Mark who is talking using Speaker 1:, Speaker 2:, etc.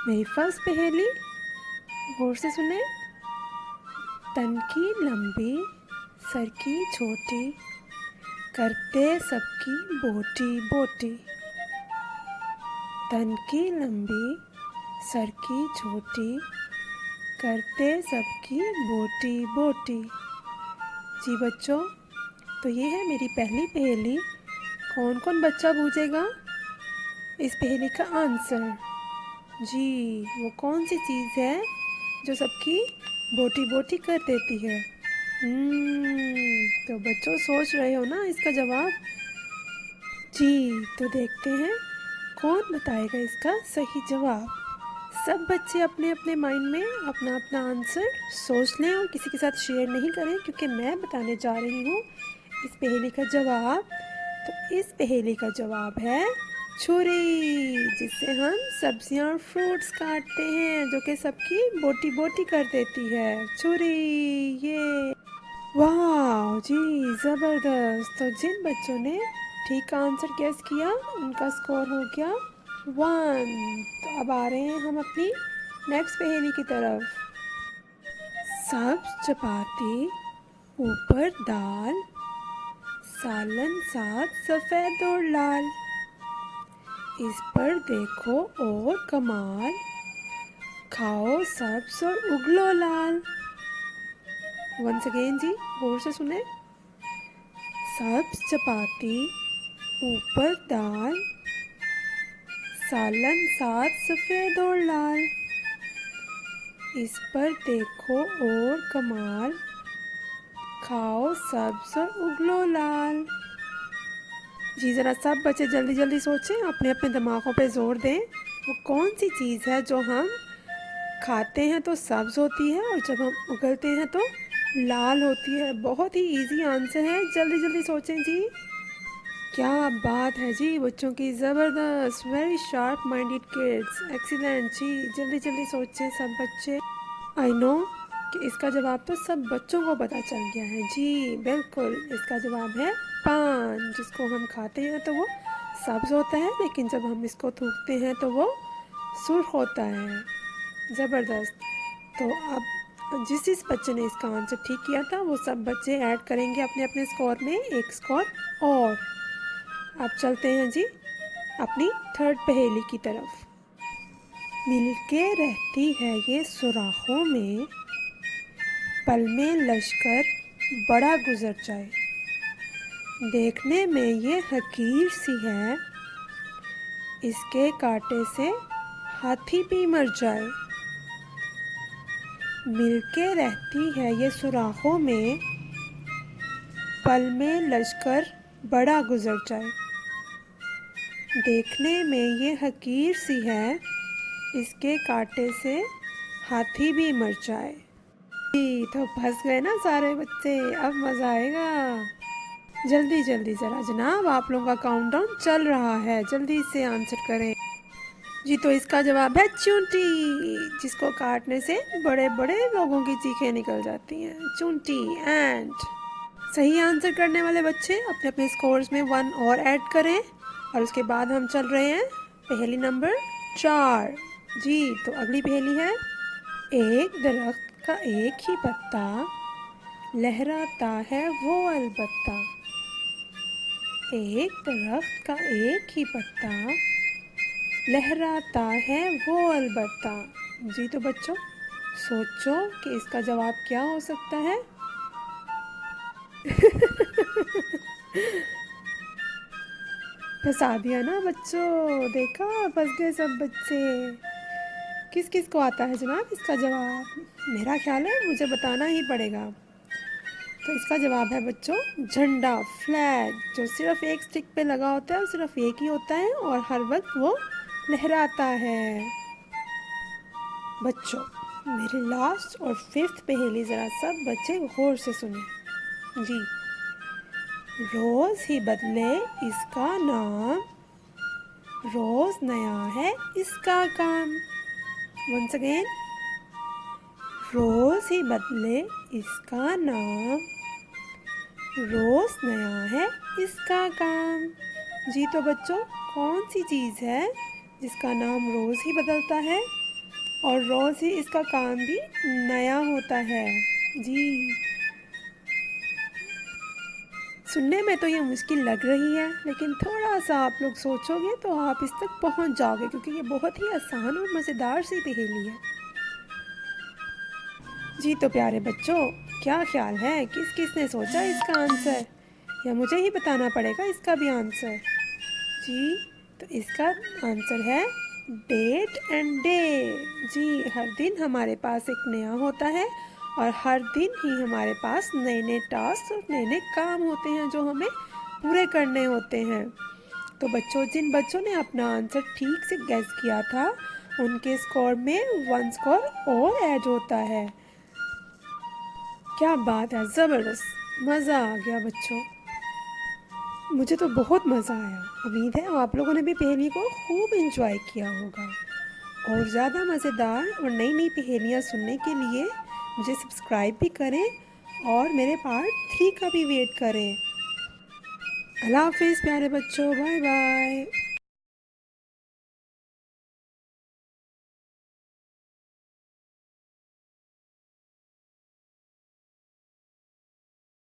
Speaker 1: मेरी फर्स्ट पहेली गौर से सुने। तन की लंबी सर की छोटी, करते सबकी बोटी बोटी। तन की लंबी सर की छोटी, करते सबकी बोटी बोटी। जी बच्चों, तो ये है मेरी पहली पहेली। कौन कौन बच्चा पूछेगा इस पहेली का आंसर? जी, वो कौन सी चीज़ है जो सबकी बोटी बोटी कर देती है? तो बच्चों सोच रहे हो ना इसका जवाब? जी, तो देखते हैं कौन बताएगा इसका सही जवाब। सब बच्चे अपने अपने माइंड में अपना अपना आंसर सोच लें और किसी के साथ शेयर नहीं करें, क्योंकि मैं बताने जा रही हूँ इस पहेली का जवाब। तो इस पहेली का जवाब है छुरी, जिससे हम सब्जियां और फ्रूट्स काटते हैं, जो कि सबकी बोटी बोटी कर देती है। छुरी, ये वाह जी, ज़बरदस्त। तो जिन बच्चों ने ठीक आंसर गेस किया उनका स्कोर हो गया 1। तो अब आ रहे हैं हम अपनी नेक्स्ट पहेली की तरफ। सब्ज चपाती ऊपर दाल, सालन साथ सफ़ेद और लाल। इस पर देखो और कमाल, खाओ सब्ज और उगलो लाल। वंस अगेन जी, गौर से सुने। सब्ज चपाती ऊपर दाल, सालन साथ सफ़ेद और लाल। इस पर देखो और कमाल, खाओ सब्ज और उगलो लाल। जी ज़रा सब बच्चे जल्दी जल्दी सोचें, अपने अपने दिमागों पे ज़ोर दें। वो कौन सी चीज़ है जो हम खाते हैं तो सब्ज़ होती है और जब हम उगलते हैं तो लाल होती है? बहुत ही इजी आंसर है, जल्दी जल्दी सोचें जी। क्या बात है जी बच्चों की, ज़बरदस्त, very sharp minded kids, excellent जी। जल्दी जल्दी सोचें सब बच्चे। आई नो कि इसका जवाब तो सब बच्चों को पता चल गया है। जी बिल्कुल, इसका जवाब है पान, जिसको हम खाते हैं तो वो सब्ज़ होता है, लेकिन जब हम इसको थूकते हैं तो वो सुर्ख होता है। ज़बरदस्त। तो अब जिस बच्चे ने इसका आंसर ठीक किया था वो सब बच्चे ऐड करेंगे अपने अपने स्कोर में एक स्कोर और। अब चलते हैं जी अपनी थर्ड पहेली की तरफ। मिलके रहती है ये सुराखों में, पल में लश्कर बड़ा गुजर जाए। देखने में ये हकीर सी है, इसके कांटे से हाथी भी मर जाए। मिलके रहती है ये सुराखों में, पल में लश्कर बड़ा गुजर जाए। देखने में ये हकीर सी है, इसके कांटे से हाथी भी मर जाए। तो फंस गए ना सारे बच्चे, अब मज़ा आएगा। जल्दी जल्दी ज़रा जनाब, आप लोगों का काउंटडाउन चल रहा है, जल्दी से आंसर करें जी। तो इसका जवाब है चूंटी, जिसको काटने से बड़े बड़े लोगों की चीखें निकल जाती हैं। चूंटी, एंट। सही आंसर करने वाले बच्चे अपने अपने स्कोर्स में 1 और ऐड करें। और उसके बाद हम चल रहे हैं पहेली नंबर 4 जी। तो अगली पहेली है, एक दरख्त का एक ही पत्ता, लहराता है वो अलबत्ता। एक दरख्त का एक ही पत्ता, लहराता है वो अलबत्ता। जी तो बच्चों सोचो कि इसका जवाब क्या हो सकता है? फंसा दिया ना बच्चों, देखा फंस गए सब बच्चे। किस किस को आता है जनाब इसका जवाब? मेरा ख्याल है मुझे बताना ही पड़ेगा। तो इसका जवाब है बच्चों झंडा, फ्लैग, जो सिर्फ एक स्टिक पे लगा होता है और सिर्फ एक ही होता है और हर वक्त वो लहराता है। बच्चों मेरी लास्ट और 5th पहेली ज़रा सब बच्चे गौर से सुने जी। रोज़ ही बदले इसका नाम, रोज़ नया है इसका काम। वंस अगेन, रोज़ ही बदले इसका नाम, रोज़ नया है इसका काम। जी तो बच्चों कौन सी चीज़ है जिसका नाम रोज़ ही बदलता है? और रोज़ ही इसका काम भी नया होता है। जी, सुनने में तो ये मुश्किल लग रही है, लेकिन थोड़ा-सा आप लोग सोचोगे तो आप इस तक पहुँच जाओगे, क्योंकि ये बहुत ही आसान और मज़ेदार सी पहेली है। जी तो प्यारे बच्चों, क्या ख्याल है किस-किस ने सोचा इसका आंसर? या मुझे ही बताना पड़ेगा इसका भी आंसर? जी, तो इसका आंसर है डेट एंड डे। जी, हर दिन हमारे पास एक नया होता है और हर दिन ही हमारे पास नए-नए टास्क और नए-नए काम होते हैं जो हमें पूरे करने होते हैं। तो बच्चों, जिन बच्चों ने अपना आंसर ठीक से गैस किया था, उनके स्कोर में 1 स्कोर और ऐड होता है। क्या बात है, ज़बरदस्त, मज़ा आ गया बच्चों। मुझे तो बहुत मज़ा आया। उम्मीद है आप लोगों ने भी पहेली को खूब एंजॉय किया होगा। और ज़्यादा मज़ेदार और नई नई पहेलियाँ सुनने के लिए मुझे सब्सक्राइब भी करें और मेरे पार्ट 3 का भी वेट करें। अल्लाह हाफ़िज़ प्यारे बच्चों, बाय बाय।